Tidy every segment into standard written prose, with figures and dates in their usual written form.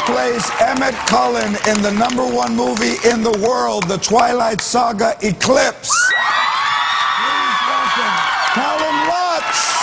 plays Emmett Cullen in the #1 movie in the world, the Twilight Saga Eclipse. Please welcome Kellan Latz.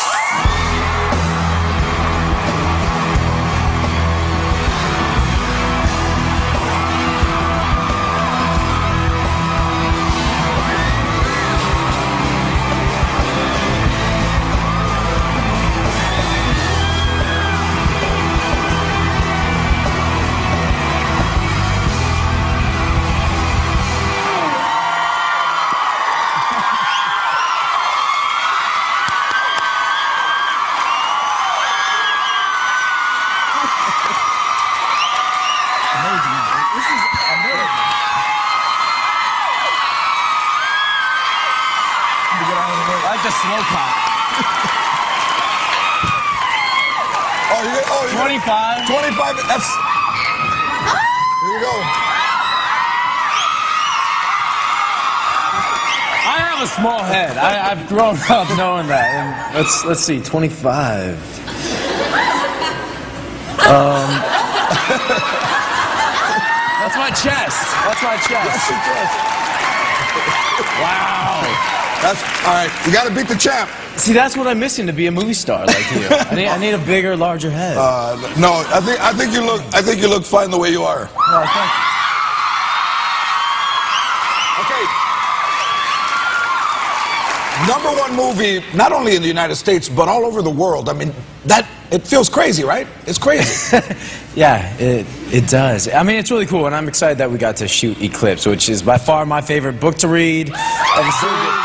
I like the slow pop. Oh, 25. 25. That's. Here you go. I have a small head. I've grown up knowing that. And let's see, 25. That's my chest. That's my chest. That's your chest. Wow. That's all right. You got to beat the champ. See, that's what I'm missing to be a movie star like you. I need a bigger, larger head. No, I think you look fine the way you are. No, thank you. Okay. #1 movie, not only in the United States but all over the world. I mean, it feels crazy, right? It's crazy. Yeah, it does. I mean, it's really cool, and I'm excited that we got to shoot Eclipse, which is by far my favorite book to read of the series.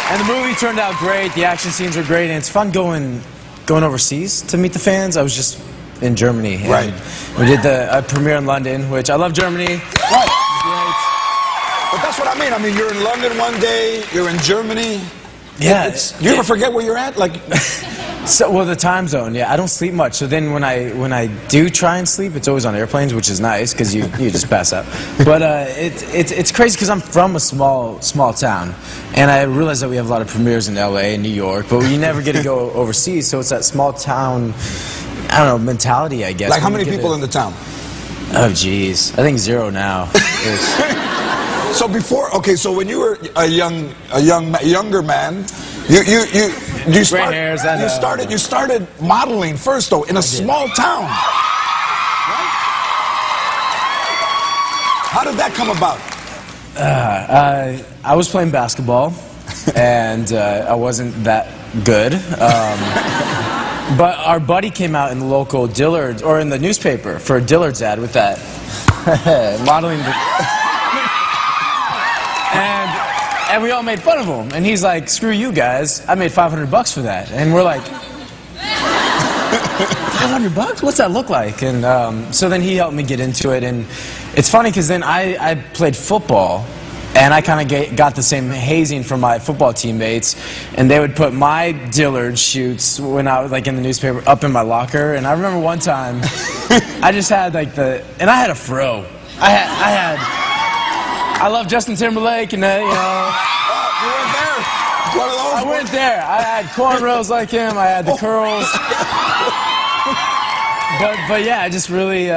And the movie turned out great. The action scenes were great, and it's fun going overseas to meet the fans. I was just in Germany. Right. We did the premiere in London, which I love Germany. Right. Great. But that's what I mean. I mean, you're in London one day, you're in Germany. Yeah. You ever forget where you're at? Like. Well, the time zone, yeah. I don't sleep much, so then when I do try and sleep, it's always on airplanes, which is nice because you just pass out. But it's crazy because I'm from a small town, and I realize that we have a lot of premieres in LA and New York, but you never get to go overseas. So it's that small town, I don't know, mentality, I guess. Like how many people in the town? Oh, geez, I think 0 now. So before, okay, so when you were a younger man. You started modeling first though in a small town. Right? How did that come about? I was playing basketball, and I wasn't that good. But our buddy came out in the local Dillard's, or in the newspaper for a Dillard's ad with that modeling. And we all made fun of him. And he's like, screw you guys, I made $500 for that. And we're like, $500? What's that look like? And so then he helped me get into it. And it's funny because then I played football. And I kind of got the same hazing from my football teammates. And they would put my Dillard shoots when I was like in the newspaper up in my locker. And I remember one time, I just had like and I had a fro. I love Justin Timberlake, and you know. You went there. One of those. I went there. I had cornrows like him. I had the curls. But yeah, I just really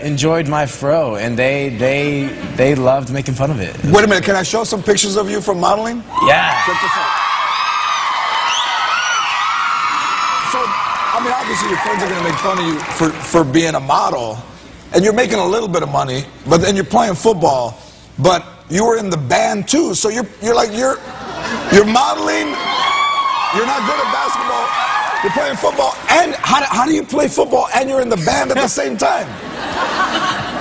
enjoyed my fro, and they loved making fun of it. Wait a minute, can I show some pictures of you from modeling? Yeah. Check this out. So, I mean, obviously your friends are going to make fun of you for being a model, and you're making a little bit of money, but then you're playing football. But you were in the band too, so you're modeling. You're not good at basketball. You're playing football, and how do you play football and you're in the band at the same time?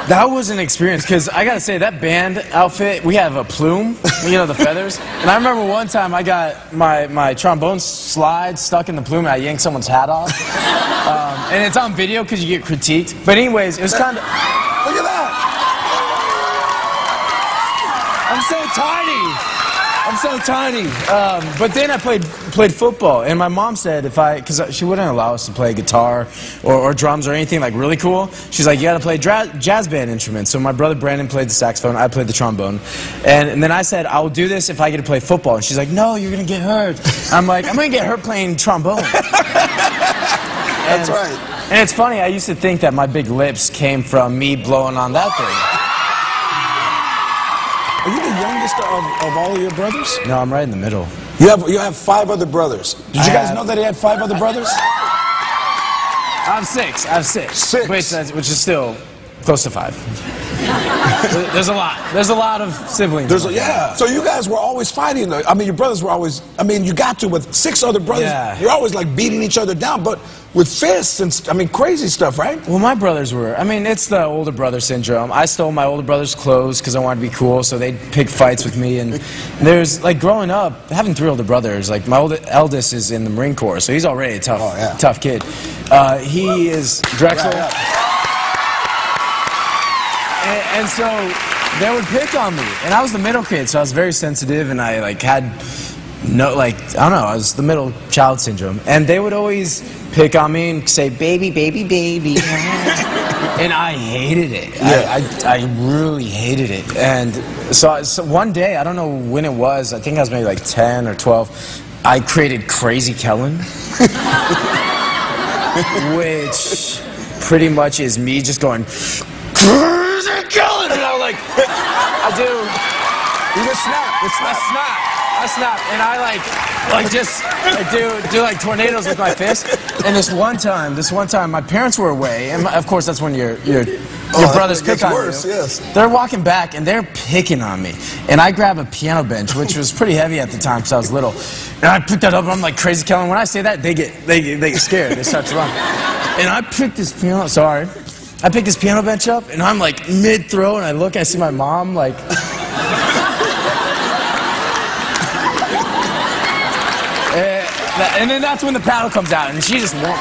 That was an experience, because I gotta say, that band outfit, we have a plume, you know, the feathers. And I remember one time I got my trombone slide stuck in the plume, and I yanked someone's hat off. And it's on video because you get critiqued. But anyways, it was kind of. Look at that. I'm so tiny. I'm so tiny. But then I played football, and my mom said because she wouldn't allow us to play guitar or drums or anything like really cool. She's like, you got to play jazz band instruments. So my brother Brandon played the saxophone, I played the trombone, and then I said, I will do this if I get to play football. And she's like, no, you're gonna get hurt. I'm like, I'm gonna get hurt playing trombone. That's right. And it's funny, I used to think that my big lips came from me blowing on that thing. Are you the youngest of all of your brothers? No, I'm right in the middle. You have 5 other brothers. Did you guys know that he had 5 other brothers? I have 6. I have 6. 6? Which is still close to 5. There's a lot. There's a lot of siblings. Yeah. So you guys were always fighting, though. I mean, your brothers were always, I mean, you got to with 6 other brothers. Yeah. You're always like beating each other down, but with fists and, I mean, crazy stuff, right? Well, my brothers were, I mean, it's the older brother syndrome. I stole my older brother's clothes because I wanted to be cool, so they'd pick fights with me. And there's, like, growing up, having 3 older brothers, like, my eldest is in the Marine Corps, so he's already a tough kid. He is Drexel. And so they would pick on me, and I was the middle kid, so I was very sensitive, and I like had no, like, I don't know, I was the middle child syndrome, and they would always pick on me and say, baby, baby, baby, and I hated it. Yeah. I really hated it, and so one day, I don't know when it was, I think I was maybe like 10 or 12, I created Crazy Kellan, which pretty much is me just going, Crazy Kellan! And I'm like, I do. You just snap. I snap. And I do like tornadoes with my fist. And this one time, my parents were away, and of course that's when your brothers pick on you. Yes. They're walking back and they're picking on me. And I grab a piano bench, which was pretty heavy at the time because I was little. And I pick that up and I'm like, Crazy Kellan. When I say that, they get scared. They start to run. And I picked this piano. I picked this piano bench up, and I'm like mid-throw, and I look, I see my mom, like... and then that's when the paddle comes out, and she just won't...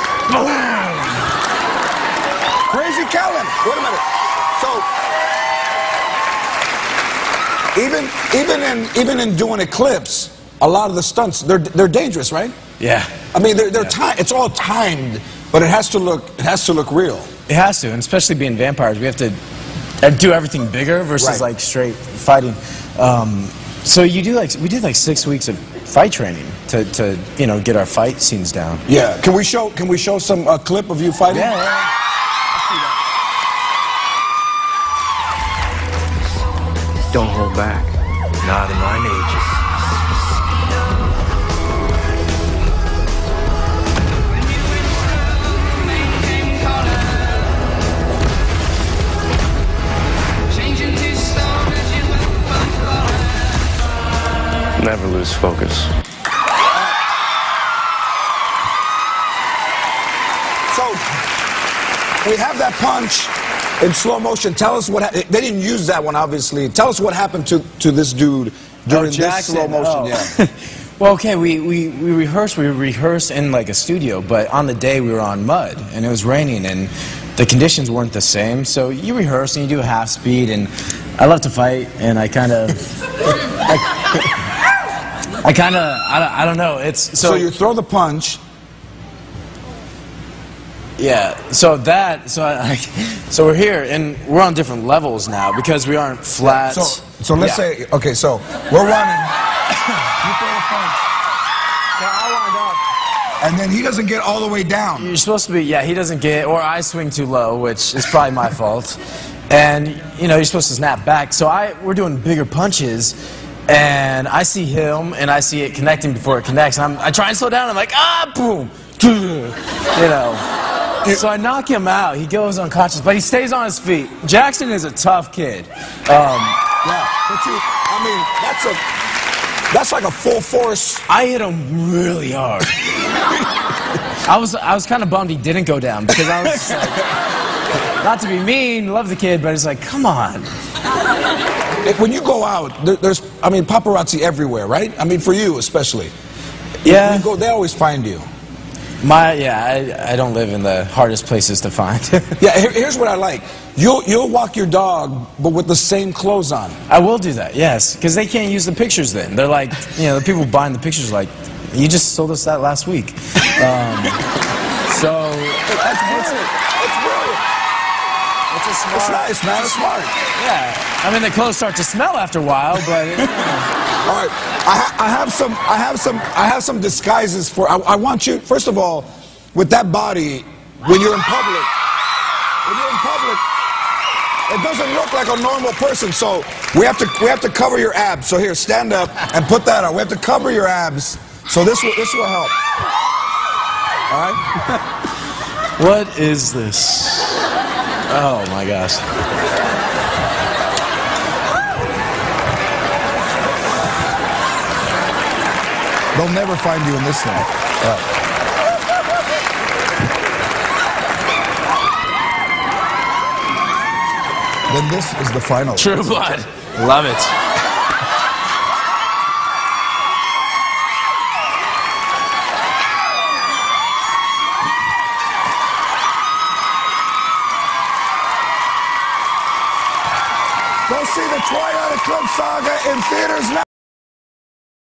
Crazy Kellan! Wait a minute. So, even in doing Eclipse, a lot of the stunts, they're dangerous, right? Yeah. I mean, it's all timed, but it has to look real. It has to, and especially being vampires, we have to do everything bigger versus like straight fighting. So we did like 6 weeks of fight training to you know, get our fight scenes down. Yeah. Can we show some clip of you fighting? Yeah. Don't hold back. Not in my nature. Never lose focus. So, we have that punch in slow motion. Tell us what they didn't use that one, obviously. Tell us what happened to this dude during this slow motion. Yeah. Well, okay, we rehearsed in like a studio, but on the day we were on mud, and it was raining, and the conditions weren't the same, so you rehearse and you do half speed, and I love to fight, and I don't know, it's... So you throw the punch. Yeah, so we're here, and we're on different levels now, because we aren't flat. So let's say, okay, so we're running. You throw the punch. Yeah, I wind up. And then he doesn't get all the way down. You're supposed to be, yeah, he doesn't get, or I swing too low, which is probably my fault. And, you know, you're supposed to snap back. So we're doing bigger punches, and I see him, and I see it connecting before it connects. And I try and slow down, and I'm like, ah, boom, you know. So I knock him out. He goes unconscious, but he stays on his feet. Jackson is a tough kid. Yeah, but I mean, that's like a full force. I hit him really hard. I was kind of bummed he didn't go down, because I was just like, not to be mean, love the kid, but it's like, come on. When you go out, there's, I mean, paparazzi everywhere, right? I mean, for you especially. Yeah. When you go, they always find you. I don't live in the hardest places to find. Yeah, here's what I like. You'll walk your dog, but with the same clothes on. I will do that, yes, because they can't use the pictures then. They're like, you know, the people buying the pictures are like, you just sold us that last week. So that's brilliant. It's brilliant. It's nice, man. It's smart. Yeah. I mean, the clothes start to smell after a while, but. All right. I have some disguises for. I want you. First of all, with that body, when you're in public. When you're in public, it doesn't look like a normal person. So we have to cover your abs. So here, stand up and put that on. We have to cover your abs. So this will help. All right. What is this? Oh my gosh. They'll never find you in this thing. All right. Then this is the final. True Blood. Love it. Go see the Twilight Eclipse Saga in theaters now.